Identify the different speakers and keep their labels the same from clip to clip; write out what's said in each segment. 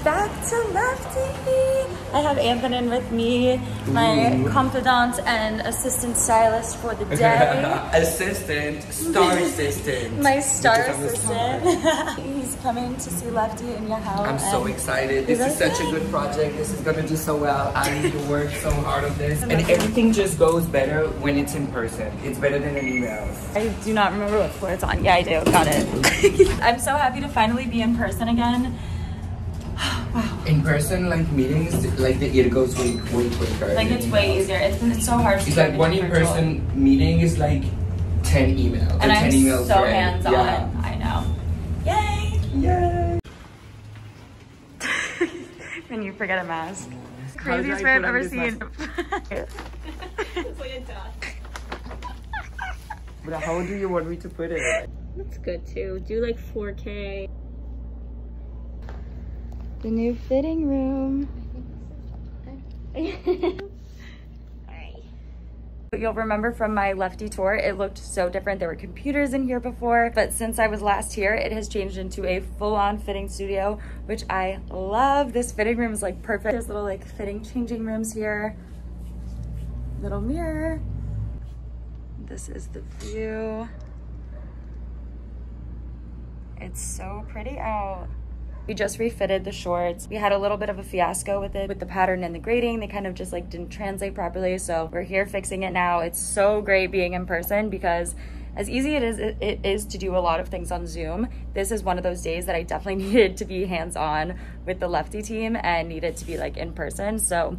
Speaker 1: back to Lefty. I have Anthony with me, my confidant and assistant stylist for the day.
Speaker 2: Star assistant.
Speaker 1: My star assistant. He's coming to see Lefty in your house.
Speaker 2: I'm so excited. This is such a good project. This is gonna do so well. I need to work so hard on this. And everything just goes better when it's in person. It's better than an email.
Speaker 1: I do not remember what floor it's on. Yeah, I do. Got it. I'm so happy to finally be in person again. Wow.
Speaker 2: In person, like meetings, like it goes way quicker.
Speaker 1: Like it's way easier. It's so hard.
Speaker 2: It's like one in-person meeting is like 10 emails.
Speaker 1: And I'm
Speaker 2: 10 emails
Speaker 1: so hands-on.
Speaker 2: Yeah.
Speaker 1: I know. Yay!
Speaker 2: Yay!
Speaker 1: When you forget a mask. Craziest way I've ever seen.
Speaker 3: It's like a duck.
Speaker 2: But how do you want me to put it?
Speaker 3: That's good too. Do like 4K.
Speaker 1: The new fitting room. You'll remember from my Lefty tour, it looked so different. There were computers in here before, but since I was last here, it has changed into a full-on fitting studio, which I love. This fitting room is like perfect. There's little like fitting changing rooms here. Little mirror. This is the view. It's so pretty out. We just refitted the shorts. We had a little bit of a fiasco with it, with the pattern and the grading. They kind of just like didn't translate properly. So we're here fixing it now. It's so great being in person because as easy it is to do a lot of things on Zoom, this is one of those days that I definitely needed to be hands-on with the Lefty team and needed to be like in person. So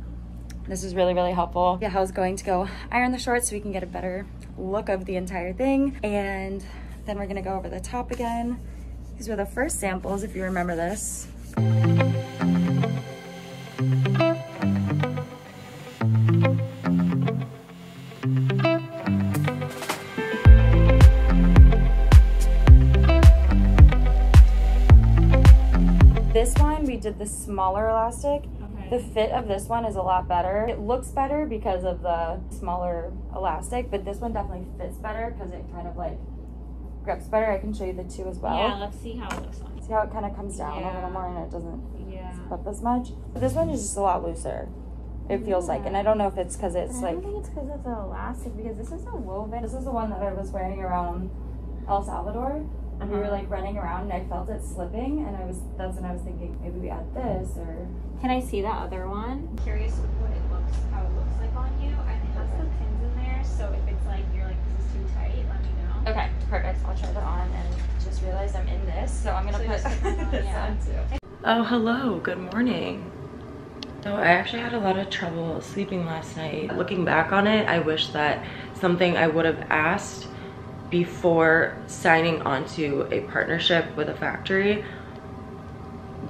Speaker 1: this is really helpful. Yeah, I was going to go iron the shorts so we can get a better look of the entire thing. And then we're gonna go over the top again. These were the first samples, if you remember this. This one, we did the smaller elastic. Okay. The fit of this one is a lot better. It looks better because of the smaller elastic, but this one definitely fits better because it kind of like grips better. I can show you the two as well.
Speaker 3: Yeah, let's see how it looks on.
Speaker 1: See how it kind of comes down a little more and it doesn't
Speaker 3: slip
Speaker 1: up as much. But this one is just a lot looser. It feels like, and I don't know if it's because it's like. I don't think it's because it's elastic because this is a woven. This is the one that I was wearing around El Salvador. And we were like running around and I felt it slipping and that's when I was thinking maybe we add this or.
Speaker 3: Can I see that other one? I'm curious what it looks, how it looks like on you. And it has the pins in there, so if it's like you're like this is too tight, let me know.
Speaker 1: Okay, perfect. I'll try that on and just realized I'm in this, so I'm gonna put this on too.
Speaker 4: Oh, hello, good morning. So I actually had a lot of trouble sleeping last night. Looking back on it, I wish that something I would have asked before signing onto a partnership with a factory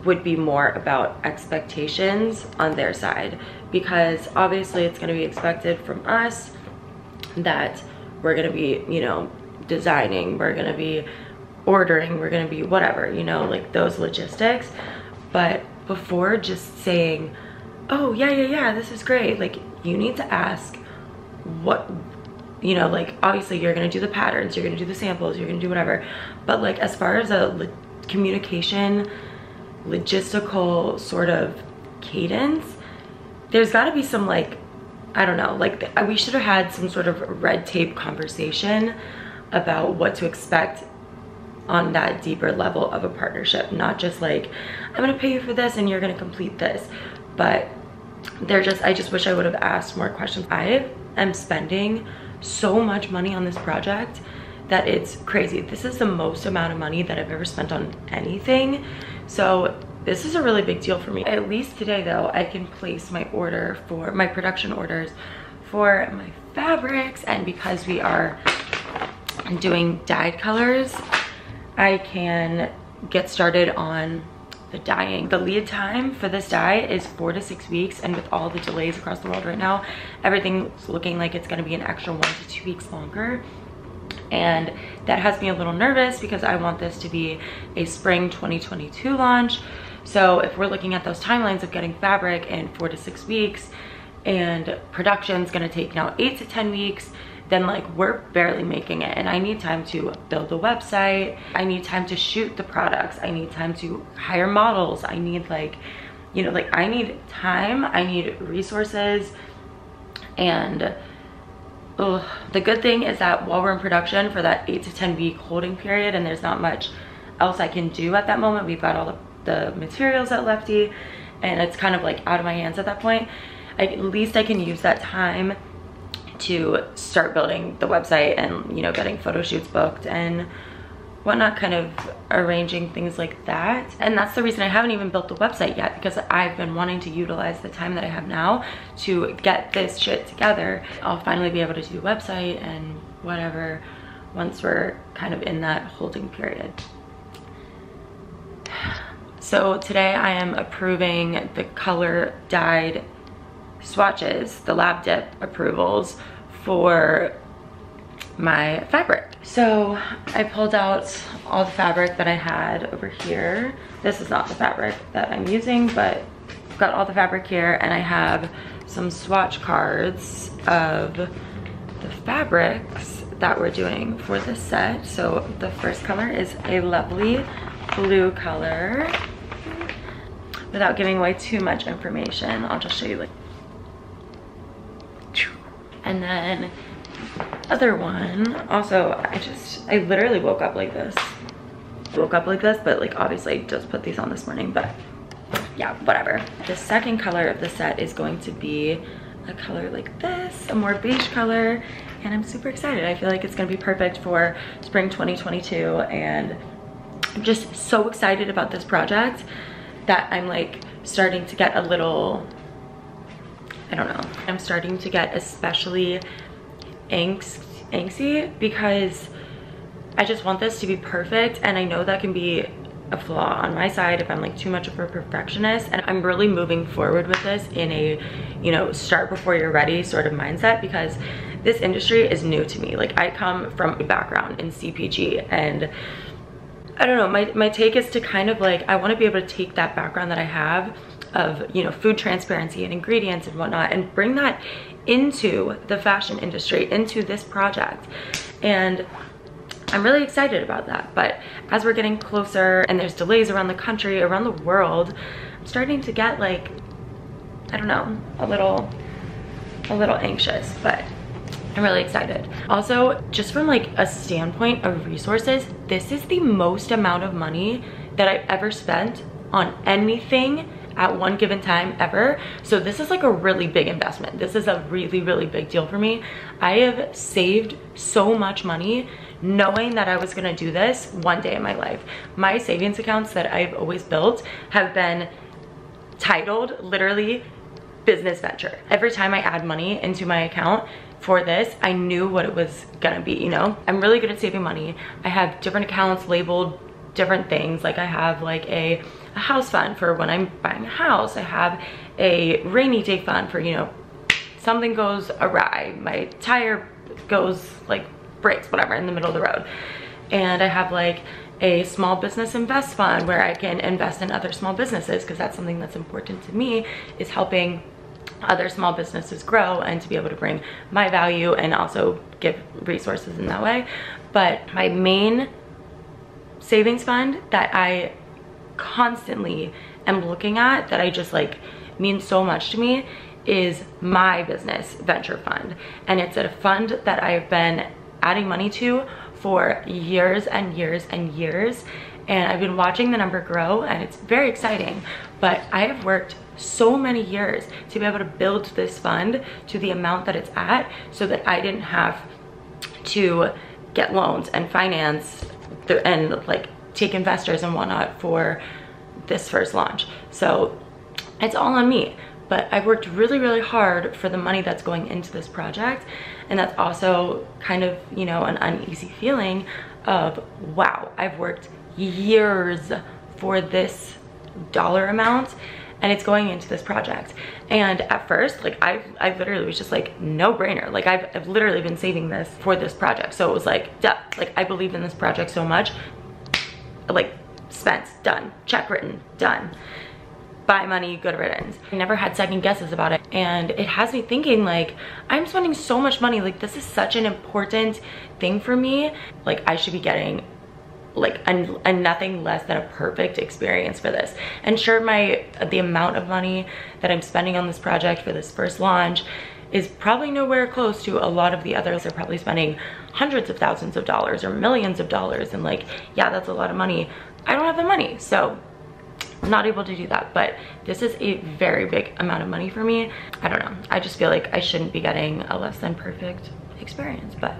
Speaker 4: would be more about expectations on their side, because obviously it's going to be expected from us that we're going to be, you know, designing, we're going to be ordering, we're going to be whatever, you know, like those logistics. But before just saying, oh yeah, this is great, like you need to ask what, you know, like obviously you're going to do the patterns, you're going to do the samples, you're going to do whatever, but like as far as a communication logistical sort of cadence, there's got to be some like, I don't know, like we should have had some sort of red tape conversation about what to expect on that deeper level of a partnership, not just like I'm gonna pay you for this and you're gonna complete this. But I just wish I would have asked more questions. I am spending so much money on this project that it's crazy. This is the most amount of money that I've ever spent on anything. So this is a really big deal for me. At least today though, I can place my order for my production orders for my fabrics. And because we are doing dyed colors, I can get started on the dyeing. The lead time for this dye is 4 to 6 weeks, and with all the delays across the world right now, everything's looking like it's gonna be an extra 1 to 2 weeks longer. And that has me a little nervous because I want this to be a spring 2022 launch. So if we're looking at those timelines of getting fabric in 4 to 6 weeks, and production's gonna take now 8 to 10 weeks, then like we're barely making it. And I need time to build a website. I need time to shoot the products. I need time to hire models. I need like, you know, like I need time, I need resources. And the good thing is that while we're in production for that 8 to 10 week holding period, and there's not much else I can do at that moment, we've got all the materials at Lefty, and it's kind of like out of my hands at that point. At least I can use that time to start building the website and, you know, getting photo shoots booked and whatnot, kind of arranging things like that. And that's the reason I haven't even built the website yet, because I've been wanting to utilize the time that I have now to get this shit together. I'll finally be able to do the website and whatever once we're kind of in that holding period. So today I am approving the color dyed swatches, the lab dip approvals for my fabric. So I pulled out all the fabric that I had over here. This is not the fabric that I'm using, but I've got all the fabric here, and I have some swatch cards of the fabrics that we're doing for this set. So the first color is a lovely blue color. Without giving away too much information, I'll just show you like, and then other one, also I literally woke up like this. But like obviously I just put these on this morning, but yeah, whatever. The second color of the set is going to be a color like this, a more beige color, and I'm super excited. I feel like it's gonna be perfect for spring 2022, and I'm just so excited about this project that I'm like starting to get a little, I don't know, I'm starting to get especially angsty because I just want this to be perfect, and I know that can be a flaw on my side if I'm like too much of a perfectionist. And I'm really moving forward with this in a, you know, start before you're ready sort of mindset, because this industry is new to me. Like I come from a background in CPG, and I don't know, my take is to kind of like, I want to be able to take that background that I have of, you know, food transparency and ingredients and whatnot, and bring that into the fashion industry, into this project. And I'm really excited about that. But as we're getting closer and there's delays around the country, around the world, I'm starting to get like, I don't know, a little anxious, but I'm really excited. Also, just from like a standpoint of resources, this is the most amount of money that I've ever spent on anything at one given time ever. So this is like a really big investment. This is a really, really big deal for me. I have saved so much money knowing that I was gonna do this one day in my life. My savings accounts that I've always built have been titled literally business venture. Every time I add money into my account for this, I knew what it was gonna be, you know? I'm really good at saving money. I have different accounts labeled different things. Like I have like a house fund for when I'm buying a house. I have a rainy day fund for, you know, something goes awry, my tire goes like breaks, whatever, in the middle of the road. And I have like a small business invest fund where I can invest in other small businesses, because that's something that's important to me, is helping other small businesses grow and to be able to bring my value and also give resources in that way. But my main savings fund that I constantly am looking at, that I just like means so much to me, is my business venture fund. And it's a fund that I've been adding money to for years and years and years, and I've been watching the number grow, and it's very exciting. But I have worked so many years to be able to build this fund to the amount that it's at, so that I didn't have to get loans and finance and like take investors and whatnot for this first launch. So it's all on me. But I've worked really, really hard for the money that's going into this project. And that's also kind of, you know, an uneasy feeling of, wow, I've worked years for this dollar amount, and it's going into this project. And at first, like I literally was just like, no brainer. Like I've literally been saving this for this project. So it was like, duh, like I believe in this project so much, like spent, done, check written, done. bye money, good riddance. I never had second guesses about it. And it has me thinking like, I'm spending so much money. Like this is such an important thing for me. Like I should be getting like a nothing less than a perfect experience for this. And sure, the amount of money that I'm spending on this project for this first launch is probably nowhere close to a lot of the others. They're probably spending hundreds of thousands of dollars or millions of dollars. And like, yeah, that's a lot of money. I don't have the money, so I'm not able to do that. But this is a very big amount of money for me. I don't know. I just feel like I shouldn't be getting a less than perfect experience, but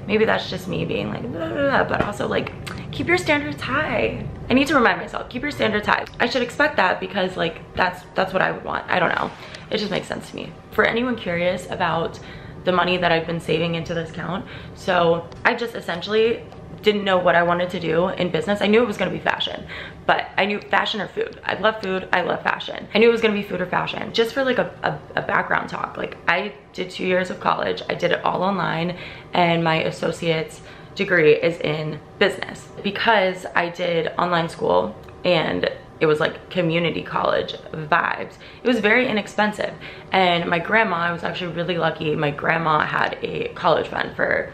Speaker 4: maybe that's just me being like, blah, blah, blah, but also like, keep your standards high. I need to remind myself, keep your standards high. I should expect that because like, that's what I would want. I don't know. It just makes sense to me. For anyone curious about the money that I've been saving into this account, so I just essentially didn't know what I wanted to do in business. I knew it was gonna be fashion, but I knew fashion or food. I love food, I love fashion. I knew it was gonna be food or fashion. Just for like a background talk, like I did 2 years of college, I did it all online, and my associate's degree is in business. Because I did online school and it was like community college vibes, it was very inexpensive. And my grandma, I was actually really lucky, my grandma had a college fund for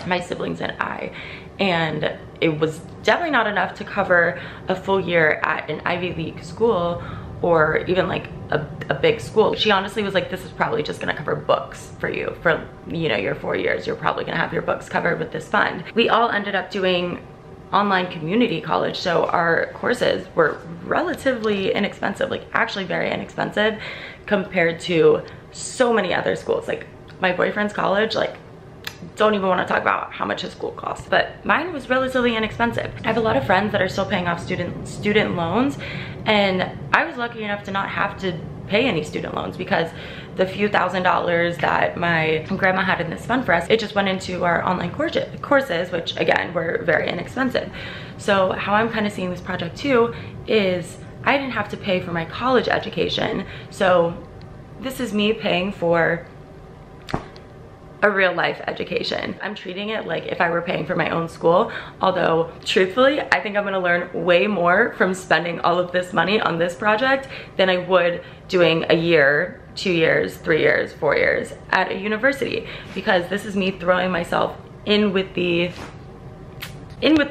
Speaker 4: my siblings and I, and it was definitely not enough to cover a full year at an Ivy League school or even like a big school. She honestly was like, this is probably just gonna cover books for you for, you know, your 4 years. You're probably gonna have your books covered with this fund. We all ended up doing online community college, so our courses were relatively inexpensive, like actually very inexpensive compared to so many other schools. Like my boyfriend's college, like don't even want to talk about how much his school costs, but mine was relatively inexpensive. I have a lot of friends that are still paying off student loans, and I was lucky enough to not have to pay any student loans because the few $1,000s that my grandma had in this fund for us, it just went into our online courses, which again were very inexpensive. So how I'm kind of seeing this project too is I didn't have to pay for my college education, so this is me paying for a real life education. I'm treating it like if I were paying for my own school, although truthfully, I think I'm gonna learn way more from spending all of this money on this project than I would doing a year, 2 years, 3 years, 4 years at a university, because this is me throwing myself in with the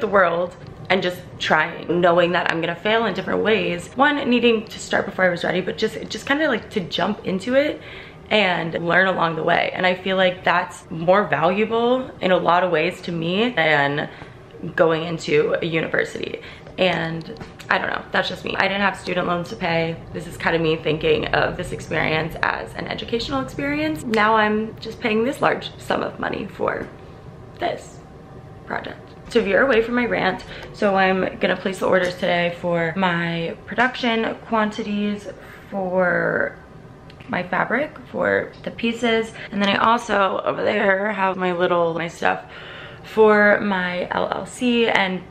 Speaker 4: world and just trying, knowing that I'm gonna fail in different ways. One, needing to start before I was ready, but just kind of like to jump into it and learn along the way. And I feel like that's more valuable in a lot of ways to me than going into a university. And I don't know, that's just me. I didn't have student loans to pay. This is kind of me thinking of this experience as an educational experience. Now I'm just paying this large sum of money for this project. To veer away from my rant, so I'm gonna place the orders today for my production quantities for my fabric for the pieces, and then I also over there have my stuff for my LLC and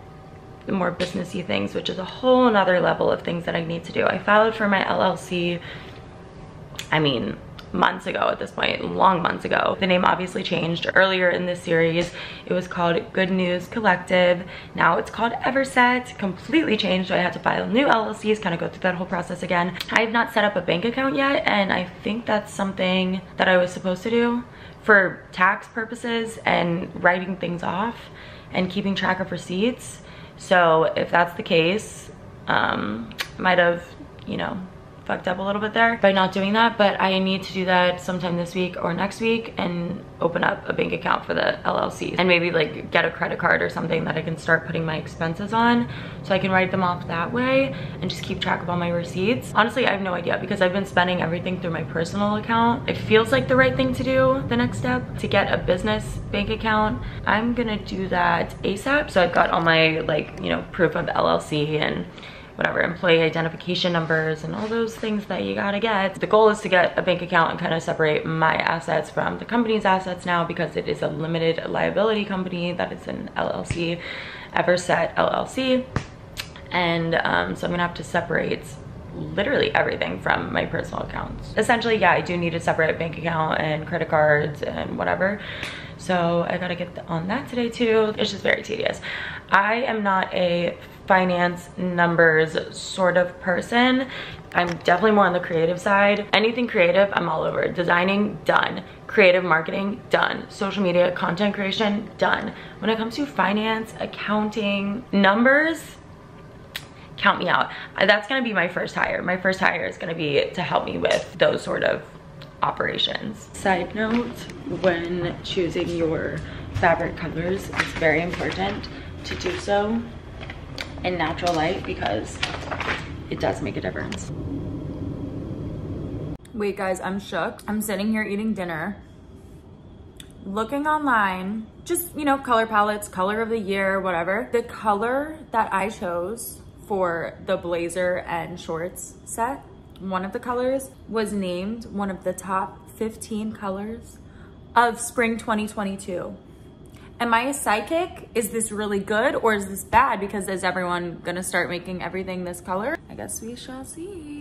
Speaker 4: the more businessy things, which is a whole nother level of things that I need to do. I filed for my LLC, I mean months ago at this point, long months ago. The name obviously changed. Earlier in this series it was called Good News Collective, now it's called Everset. Completely changed, so I had to file new LLCs, kind of go through that whole process again. I have not set up a bank account yet, and I think that's something that I was supposed to do for tax purposes and writing things off and keeping track of receipts. So if that's the case, might have, you know, fucked up a little bit there by not doing that, but I need to do that sometime this week or next week and open up a bank account for the LLC and maybe like get a credit card or something that I can start putting my expenses on so I can write them off that way and just keep track of all my receipts. Honestly, I have no idea because I've been spending everything through my personal account. It feels like the right thing to do, the next step, to get a business bank account. I'm gonna do that ASAP. So I've got all my like, you know, proof of LLC and whatever, employee identification numbers and all those things that you gotta get. The goal is to get a bank account and kind of separate my assets from the company's assets now, because it is a limited liability company that is an LLC, Everset LLC. And so I'm gonna have to separate literally everything from my personal accounts. Essentially, yeah, I do need a separate bank account and credit cards and whatever. So I gotta get on that today too. It's just very tedious. I am not a finance, numbers sort of person. I'm definitely more on the creative side. Anything creative, I'm all over. Designing, done. Creative marketing, done. Social media, content creation, done. When it comes to finance, accounting, numbers, count me out. That's gonna be my first hire. My first hire is gonna be to help me with those sort of operations. Side note, when choosing your fabric colors, it's very important to do so in natural light because it does make a difference.
Speaker 1: Wait guys, I'm shook. I'm sitting here eating dinner, looking online, just, you know, color palettes, color of the year, whatever. The color that I chose for the blazer and shorts set, one of the colors was named one of the top 15 colors of spring 2022. Am I a psychic? Is this really good or is this bad? Because is everyone gonna start making everything this color? I guess we shall see.